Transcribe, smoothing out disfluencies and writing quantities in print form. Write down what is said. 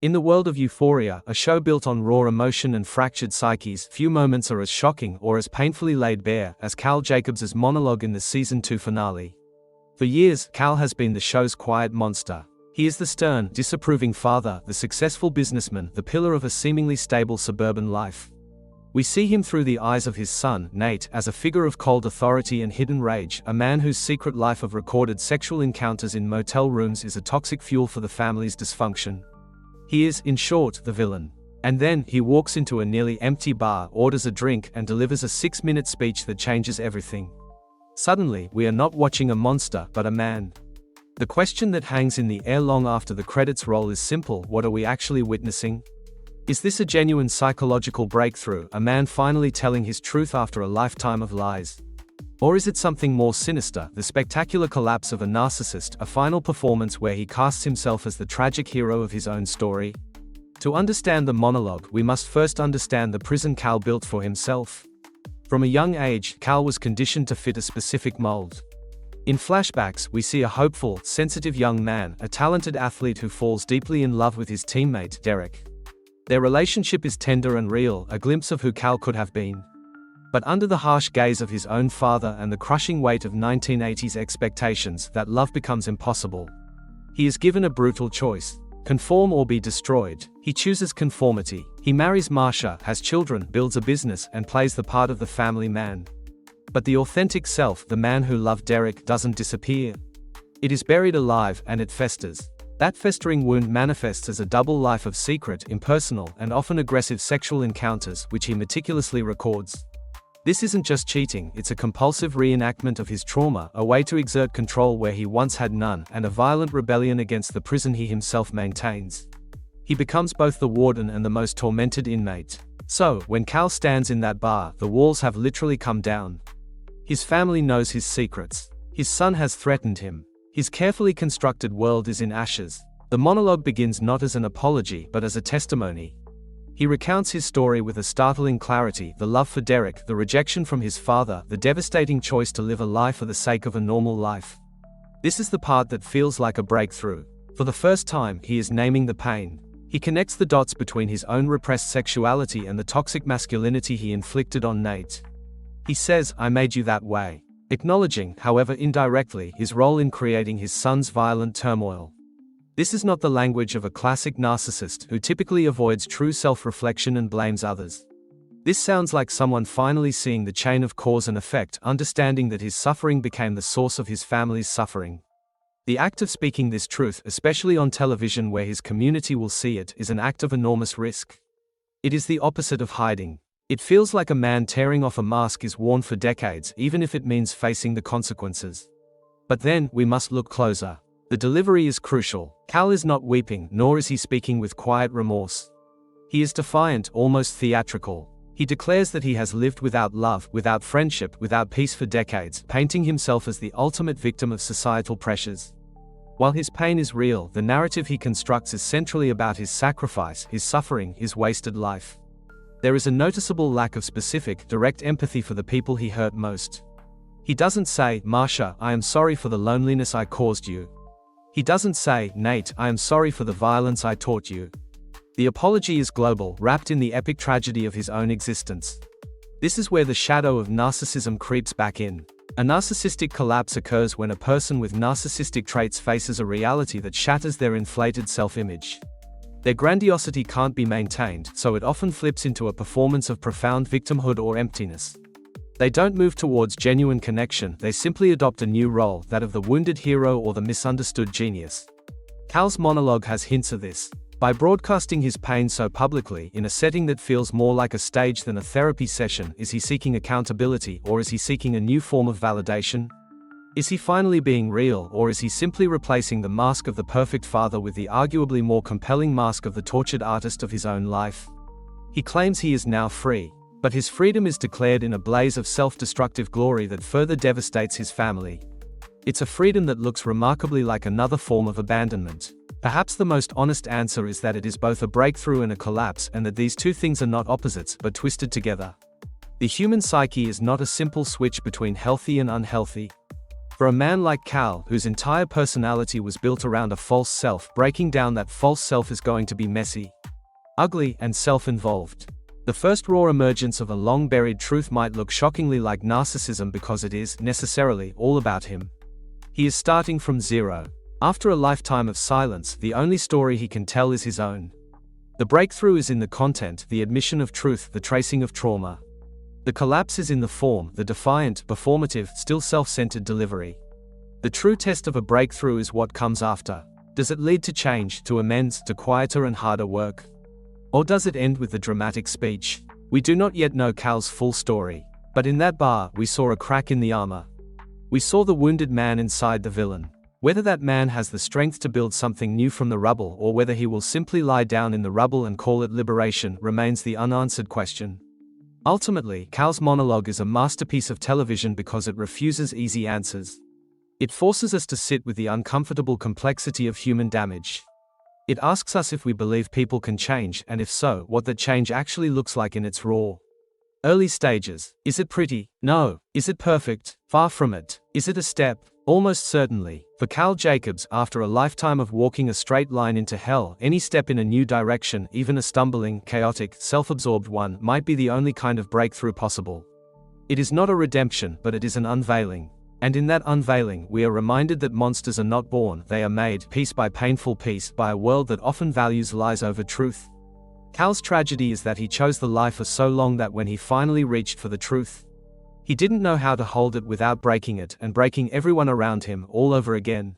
In the world of Euphoria, a show built on raw emotion and fractured psyches, few moments are as shocking or as painfully laid bare as Cal Jacobs's monologue in the season 2 finale. For years, Cal has been the show's quiet monster. He is the stern, disapproving father, the successful businessman, the pillar of a seemingly stable suburban life. We see him through the eyes of his son, Nate, as a figure of cold authority and hidden rage, a man whose secret life of recorded sexual encounters in motel rooms is a toxic fuel for the family's dysfunction. He is, in short, the villain. And then, he walks into a nearly empty bar, orders a drink, and delivers a 6-minute speech that changes everything. Suddenly, we are not watching a monster, but a man. The question that hangs in the air long after the credits roll is simple: what are we actually witnessing? Is this a genuine psychological breakthrough, a man finally telling his truth after a lifetime of lies? Or is it something more sinister, the spectacular collapse of a narcissist, a final performance where he casts himself as the tragic hero of his own story? To understand the monologue, we must first understand the prison Cal built for himself. From a young age, Cal was conditioned to fit a specific mold. In flashbacks, we see a hopeful, sensitive young man, a talented athlete who falls deeply in love with his teammate, Derek. Their relationship is tender and real, a glimpse of who Cal could have been. But under the harsh gaze of his own father and the crushing weight of 1980s expectations, that love becomes impossible. He is given a brutal choice: conform or be destroyed. He chooses conformity. He marries Marsha, has children, builds a business, and plays the part of the family man. But the authentic self, the man who loved Derek, doesn't disappear. It is buried alive, and it festers. That festering wound manifests as a double life of secret, impersonal, and often aggressive sexual encounters, which he meticulously records. This isn't just cheating, it's a compulsive reenactment of his trauma, a way to exert control where he once had none, and a violent rebellion against the prison he himself maintains. He becomes both the warden and the most tormented inmate. So, when Cal stands in that bar, the walls have literally come down. His family knows his secrets. His son has threatened him. His carefully constructed world is in ashes. The monologue begins not as an apology, but as a testimony. He recounts his story with a startling clarity: the love for Derek, the rejection from his father, the devastating choice to live a lie for the sake of a normal life. This is the part that feels like a breakthrough. For the first time, he is naming the pain. He connects the dots between his own repressed sexuality and the toxic masculinity he inflicted on Nate. He says, "I made you that way," acknowledging, however indirectly, his role in creating his son's violent turmoil. This is not the language of a classic narcissist who typically avoids true self-reflection and blames others. This sounds like someone finally seeing the chain of cause and effect, understanding that his suffering became the source of his family's suffering. The act of speaking this truth, especially on television where his community will see it, is an act of enormous risk. It is the opposite of hiding. It feels like a man tearing off a mask is worn for decades, even if it means facing the consequences. But then, we must look closer. The delivery is crucial. Cal is not weeping, nor is he speaking with quiet remorse. He is defiant, almost theatrical. He declares that he has lived without love, without friendship, without peace for decades, painting himself as the ultimate victim of societal pressures. While his pain is real, the narrative he constructs is centrally about his sacrifice, his suffering, his wasted life. There is a noticeable lack of specific, direct empathy for the people he hurt most. He doesn't say, "Marsha, I am sorry for the loneliness I caused you." He doesn't say, "Nate, I am sorry for the violence I taught you." The apology is global, wrapped in the epic tragedy of his own existence. This is where the shadow of narcissism creeps back in. A narcissistic collapse occurs when a person with narcissistic traits faces a reality that shatters their inflated self-image. Their grandiosity can't be maintained, so it often flips into a performance of profound victimhood or emptiness. They don't move towards genuine connection, they simply adopt a new role, that of the wounded hero or the misunderstood genius. Cal's monologue has hints of this. By broadcasting his pain so publicly, in a setting that feels more like a stage than a therapy session, is he seeking accountability, or is he seeking a new form of validation? Is he finally being real, or is he simply replacing the mask of the perfect father with the arguably more compelling mask of the tortured artist of his own life? He claims he is now free. But his freedom is declared in a blaze of self-destructive glory that further devastates his family. It's a freedom that looks remarkably like another form of abandonment. Perhaps the most honest answer is that it is both a breakthrough and a collapse, and that these two things are not opposites, but twisted together. The human psyche is not a simple switch between healthy and unhealthy. For a man like Cal, whose entire personality was built around a false self, breaking down that false self is going to be messy, ugly, and self-involved. The first raw emergence of a long-buried truth might look shockingly like narcissism because it is, necessarily, all about him. He is starting from zero. After a lifetime of silence, the only story he can tell is his own. The breakthrough is in the content, the admission of truth, the tracing of trauma. The collapse is in the form, the defiant, performative, still self-centered delivery. The true test of a breakthrough is what comes after. Does it lead to change, to amends, to quieter and harder work? Or does it end with the dramatic speech? We do not yet know Cal's full story. But in that bar, we saw a crack in the armor. We saw the wounded man inside the villain. Whether that man has the strength to build something new from the rubble, or whether he will simply lie down in the rubble and call it liberation, remains the unanswered question. Ultimately, Cal's monologue is a masterpiece of television because it refuses easy answers. It forces us to sit with the uncomfortable complexity of human damage. It asks us if we believe people can change, and if so, what that change actually looks like in its raw, early stages. Is it pretty? No. Is it perfect? Far from it. Is it a step? Almost certainly. For Cal Jacobs, after a lifetime of walking a straight line into hell, any step in a new direction, even a stumbling, chaotic, self-absorbed one, might be the only kind of breakthrough possible. It is not a redemption, but it is an unveiling. And in that unveiling, we are reminded that monsters are not born, they are made, piece by painful piece, by a world that often values lies over truth. Cal's tragedy is that he chose the lie for so long that when he finally reached for the truth, he didn't know how to hold it without breaking it, and breaking everyone around him, all over again.